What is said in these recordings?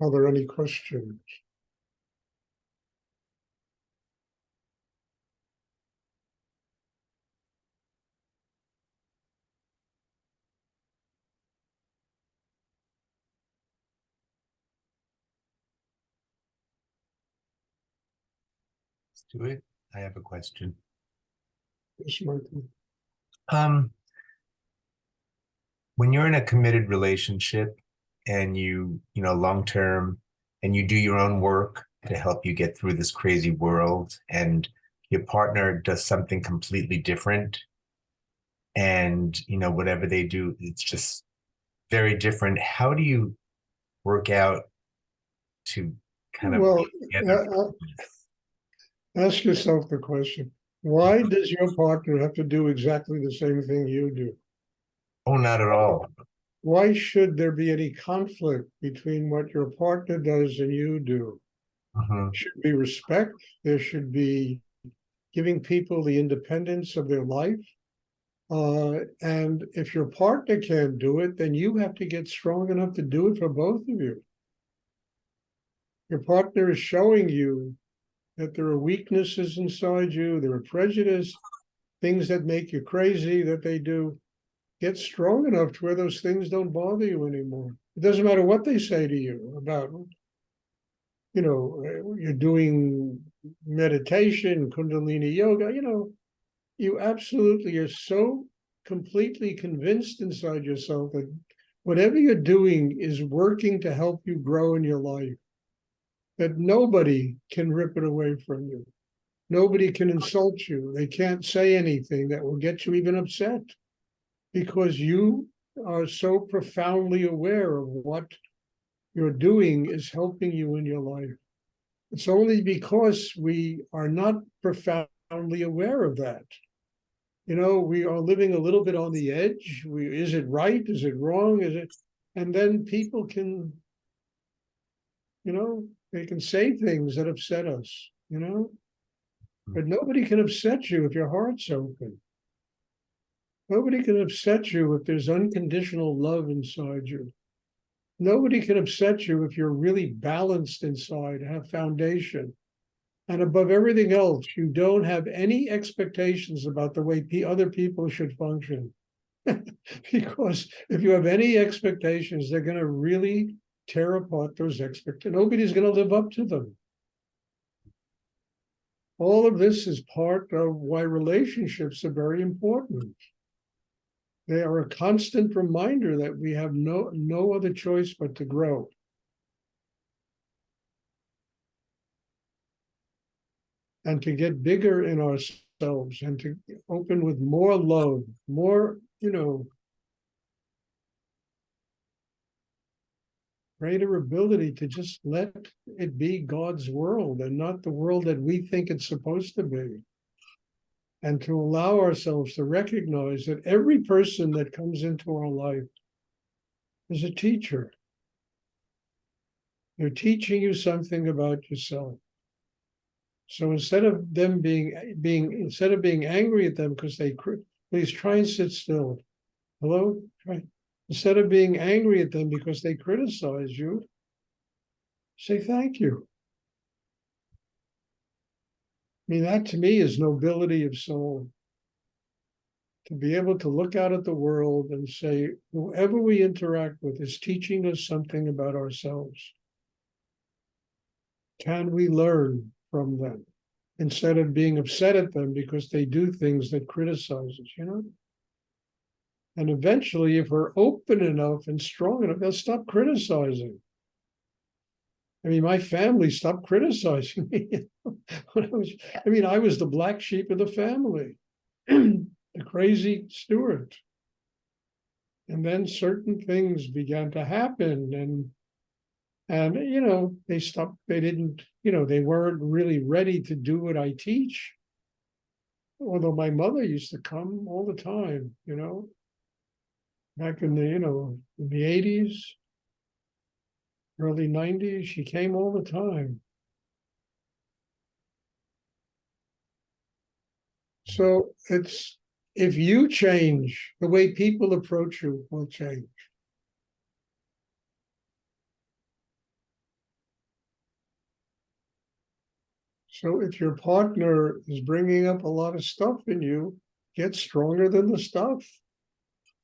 Are there any questions? Stuart, I have a question. Yes, Michael. Um, when you're in a committed relationship and long term, and you do your own work to help you get through this crazy world, and your partner does something completely different, and whatever they do, it's just very different. How do you work out to kind of Well, be together? ask yourself the question, why does your partner have to do exactly the same thing you do? Oh, not at all. Why should there be any conflict between what your partner does and you do? Mhm. There should be respect. There should be giving people the independence of their life. And if your partner can't do it, then you have to get strong enough to do it for both of you. Your partner is showing you that there are weaknesses inside you, there are prejudice, things that make you crazy that they do. Get strong enough to where those things don't bother you anymore. It doesn't matter what they say to you about, you're doing meditation, Kundalini yoga, you absolutely are so completely convinced inside yourself that whatever you're doing is working to help you grow in your life, that nobody can rip it away from you. Nobody can insult you. They can't say anything that will get you even upset because you are so profoundly aware of what you're doing is helping you in your life. It's only because we are not profoundly aware of that. We are living a little bit on the edge. Is it right? Is it wrong? Is it? And then people can, they can say things that upset us. But nobody can upset you if your heart's open. Nobody can upset you if there's unconditional love inside you. Nobody can upset you if you're really balanced inside, have foundation. And above everything else, you don't have any expectations about the way other people should function. Because if you have any expectations, they're going to really tear apart those expectations. Nobody's going to live up to them. All of this is part of why relationships are very important. They are a constant reminder that we have no other choice but to grow. And to get bigger in ourselves and to open with more love, more, greater ability to just let it be God's world and not the world that we think it's supposed to be. And to allow ourselves to recognize that every person that comes into our life is a teacher. They're teaching you something about yourself. So instead of them instead of being angry at them because please try and sit still. Hello? Try. Instead of being angry at them because they criticize you, say thank you. I mean, that to me is nobility of soul. To be able to look out at the world and say, whoever we interact with is teaching us something about ourselves. Can we learn from them instead of being upset at them because they do things that criticize us? And eventually, if we're open enough and strong enough, they'll stop criticizing. I mean, my family stopped criticizing me. I was the black sheep of the family, the crazy Stuart. And then certain things began to happen, and they stopped. They didn't. They weren't really ready to do what I teach. Although my mother used to come all the time. Back in the 80s, early 90s, she came all the time. So if you change, the way people approach you will change. So if your partner is bringing up a lot of stuff in you, get stronger than the stuff.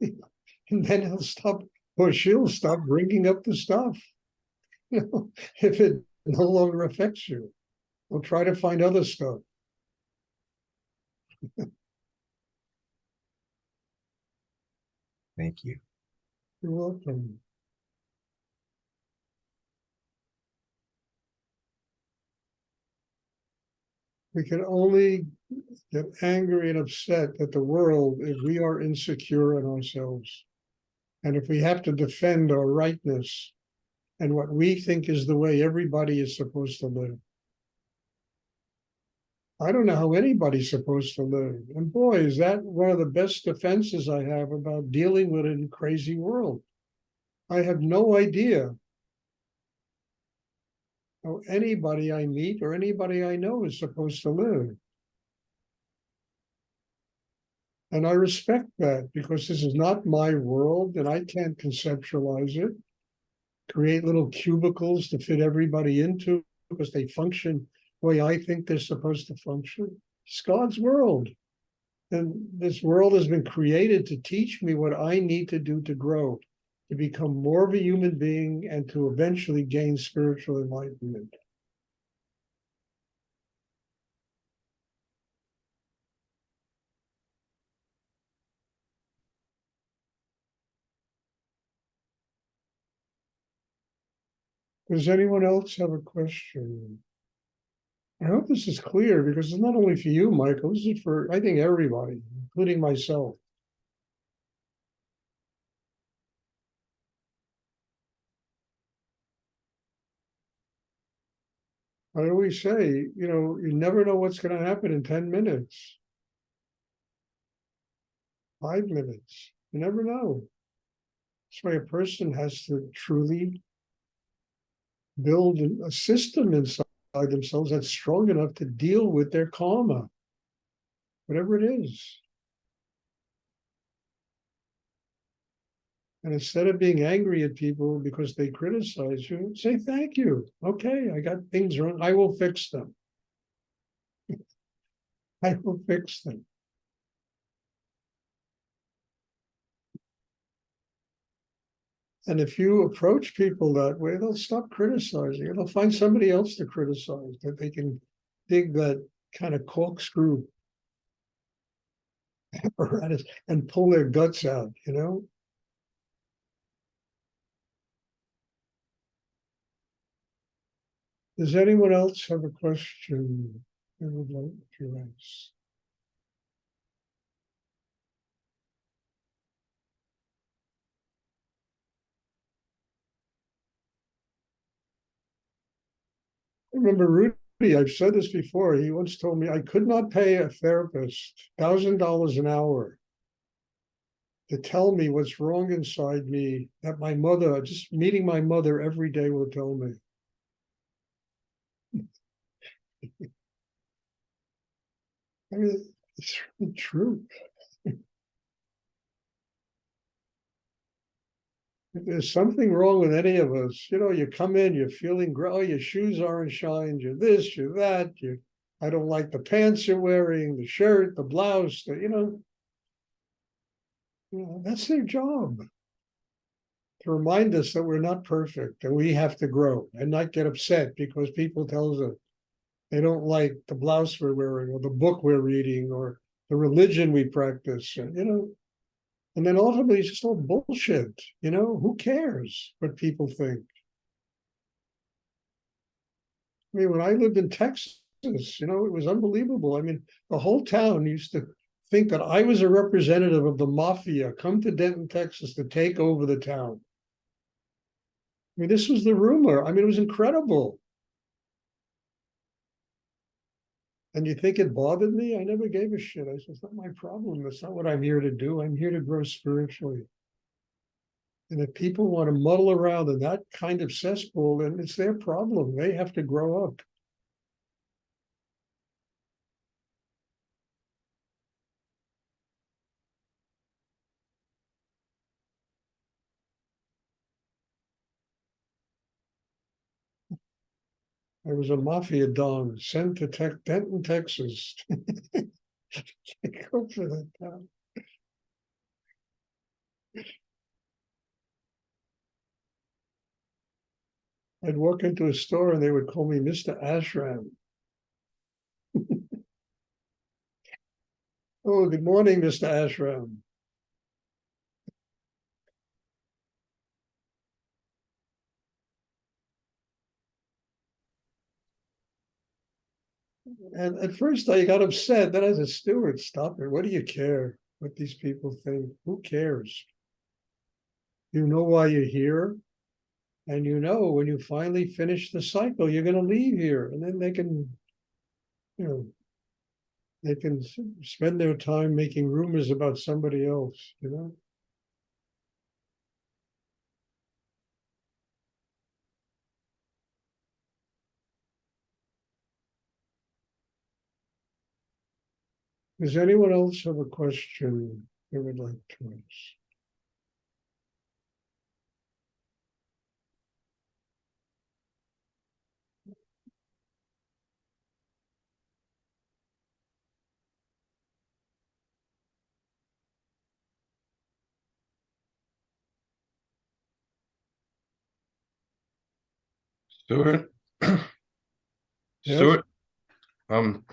And then he'll stop, or she'll stop bringing up the stuff. If it no longer affects you, we'll try to find other stuff. Thank you. You're welcome. We can only get angry and upset at the world if we are insecure in ourselves. And if we have to defend our rightness and what we think is the way everybody is supposed to live. I don't know how anybody's supposed to live. And boy, is that one of the best defenses I have about dealing with a crazy world. I have no idea how anybody I meet or anybody I know is supposed to live. And I respect that because this is not my world and I can't conceptualize it, create little cubicles to fit everybody into because they function the way I think they're supposed to function. It's God's world. And this world has been created to teach me what I need to do to grow, to become more of a human being and to eventually gain spiritual enlightenment. Does anyone else have a question? I hope this is clear because it's not only for you, Michael, this is for, I think, everybody, including myself. I always say, you never know what's going to happen in 10 minutes, 5 minutes. You never know. That's why a person has to truly build a system inside themselves that's strong enough to deal with their karma, whatever it is. And instead of being angry at people because they criticize you, say thank you. Okay, I got things wrong. I will fix them. I will fix them. And if you approach people that way, they'll stop criticizing you. They'll find somebody else to criticize that they can dig that kind of corkscrew apparatus and pull their guts out. Does anyone else have a question they would like to ask? I remember Rudy, I've said this before, he once told me I could not pay a therapist $1,000 an hour to tell me what's wrong inside me that my mother, just meeting my mother every day will tell me. I mean, it's really true. If there's something wrong with any of us, you come in, you're feeling, oh, your shoes aren't shined, you're this, you're that, I don't like the pants you're wearing, the shirt, the blouse, that's their job. To remind us that we're not perfect and we have to grow and not get upset because people tell us they don't like the blouse we're wearing or the book we're reading or the religion we practice, and then ultimately it's just all bullshit. Who cares what people think? I mean, when I lived in Texas, it was unbelievable. I mean, the whole town used to think that I was a representative of the mafia come to Denton, Texas to take over the town. I mean, this was the rumor. I mean, it was incredible. And you think it bothered me? I never gave a shit. I said, it's not my problem. That's not what I'm here to do. I'm here to grow spiritually. And if people want to muddle around in that kind of cesspool, then it's their problem. They have to grow up. I was a mafia don sent to Denton, Texas. Go for that town. I'd walk into a store and they would call me Mr. Ashram. Oh, good morning, Mr. Ashram. And at first I got upset. Then I said, Stuart, stop it. What do you care what these people think? Who cares? You know why you're here. And you know when you finally finish the cycle, you're going to leave here. And then they can, you know, they can spend their time making rumors about somebody else, you know? Does anyone else have a question they would like to ask? Stuart, Yes? Stuart, um,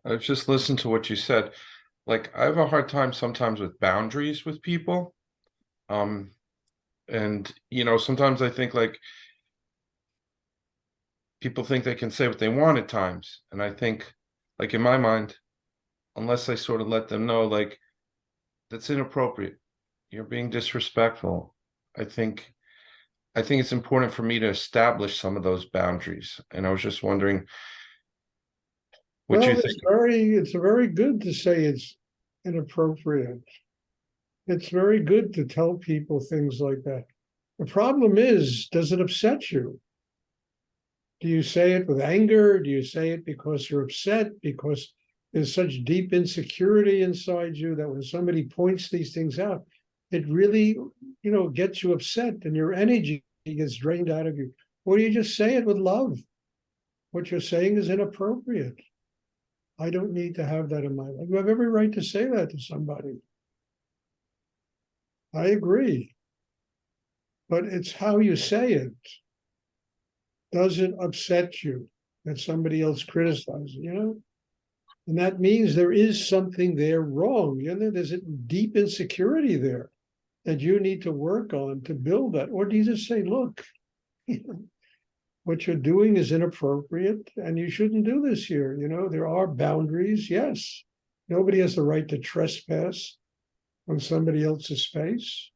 I've just listened to what you said. Like, I have a hard time sometimes with boundaries with people. Um, and sometimes I think like people think they can say what they want at times. And I think, like in my mind, unless I sort of let them know, like, that's inappropriate. You're being disrespectful. I think I think it's important for me to establish some of those boundaries. And I was just wondering what you Well, think. it's very good to say it's inappropriate. It's very good to tell people things like that. The problem is, does it upset you? Do you say it with anger? Do you say it because you're upset? Because there's such deep insecurity inside you that when somebody points these things out, it really, gets you upset and your energy gets drained out of you. Or you just say it with love. What you're saying is inappropriate. I don't need to have that in my life. You have every right to say that to somebody. I agree. But it's how you say it. Does it upset you that somebody else criticizes, And that means there is something there wrong. There's a deep insecurity there that you need to work on to build that. Or do you just say, look, what you're doing is inappropriate and you shouldn't do this here. There are boundaries. Yes. Nobody has the right to trespass on somebody else's space,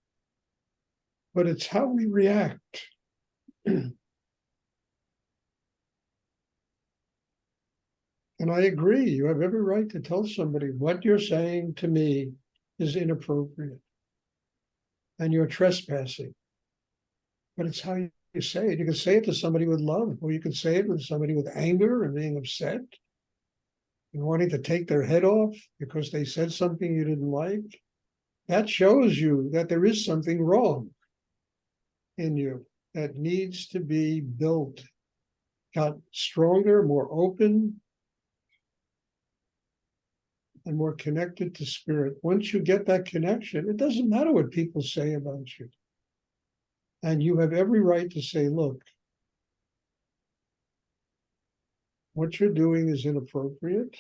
but it's how we react. And I agree, you have every right to tell somebody what you're saying to me is inappropriate and you're trespassing. But it's how you say it. You can say it to somebody with love, or you can say it with somebody with anger and being upset and wanting to take their head off because they said something you didn't like. That shows you that there is something wrong in you that needs to be built, got stronger, more open, and more connected to spirit. Once you get that connection, it doesn't matter what people say about you. And you have every right to say, look, what you're doing is inappropriate.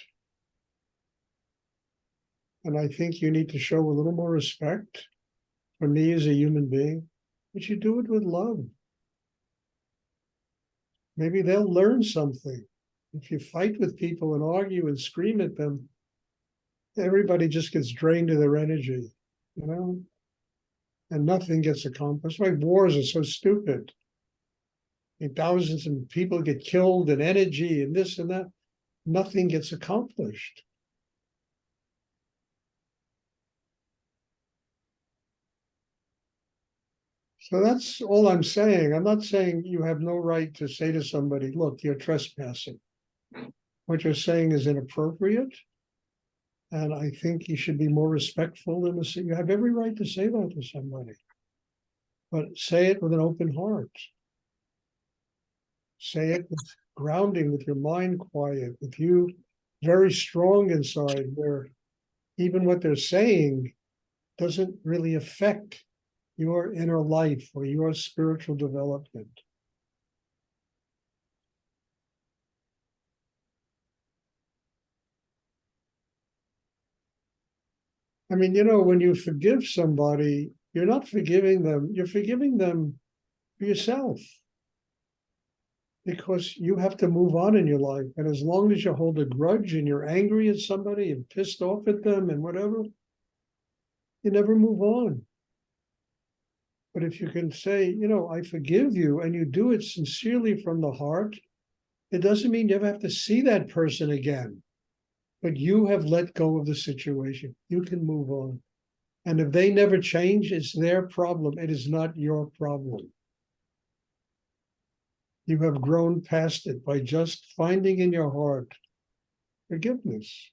And I think you need to show a little more respect for me as a human being, but you do it with love. Maybe they'll learn something. If you fight with people and argue and scream at them, everybody just gets drained of their energy, and nothing gets accomplished. Why wars are so stupid. And thousands of people get killed and energy and this and that. Nothing gets accomplished. So that's all I'm saying. I'm not saying you have no right to say to somebody, look, you're trespassing. What you're saying is inappropriate. And I think you should be more respectful in this. You have every right to say that to somebody, but say it with an open heart. Say it with grounding, with your mind quiet, with you very strong inside, where even what they're saying doesn't really affect your inner life or your spiritual development. I mean, when you forgive somebody, you're not forgiving them, you're forgiving them for yourself. Because you have to move on in your life. And as long as you hold a grudge and you're angry at somebody and pissed off at them and whatever, you never move on. But if you can say, I forgive you, and you do it sincerely from the heart, it doesn't mean you ever have to see that person again. But you have let go of the situation. You can move on. And if they never change, it's their problem. It is not your problem. You have grown past it by just finding in your heart forgiveness.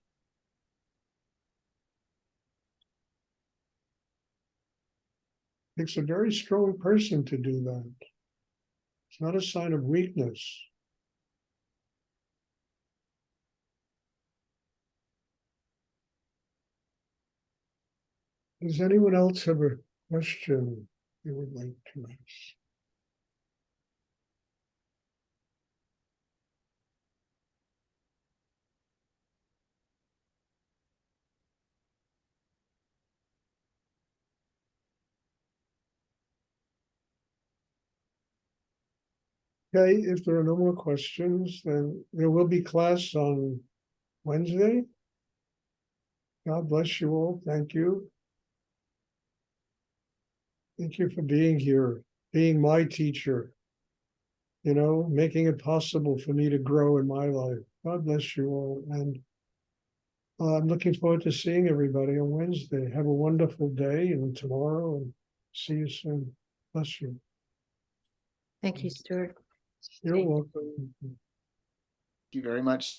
It takes a very strong person to do that. It's not a sign of weakness. Does anyone else have a question they would like to ask? Okay, if there are no more questions, then there will be class on Wednesday. God bless you all. Thank you. Thank you for being here, being my teacher, making it possible for me to grow in my life. God bless you all. And I'm looking forward to seeing everybody on Wednesday. Have a wonderful day and tomorrow, and see you soon. Bless you. Thank you, Stuart. You're welcome. Thank you very much.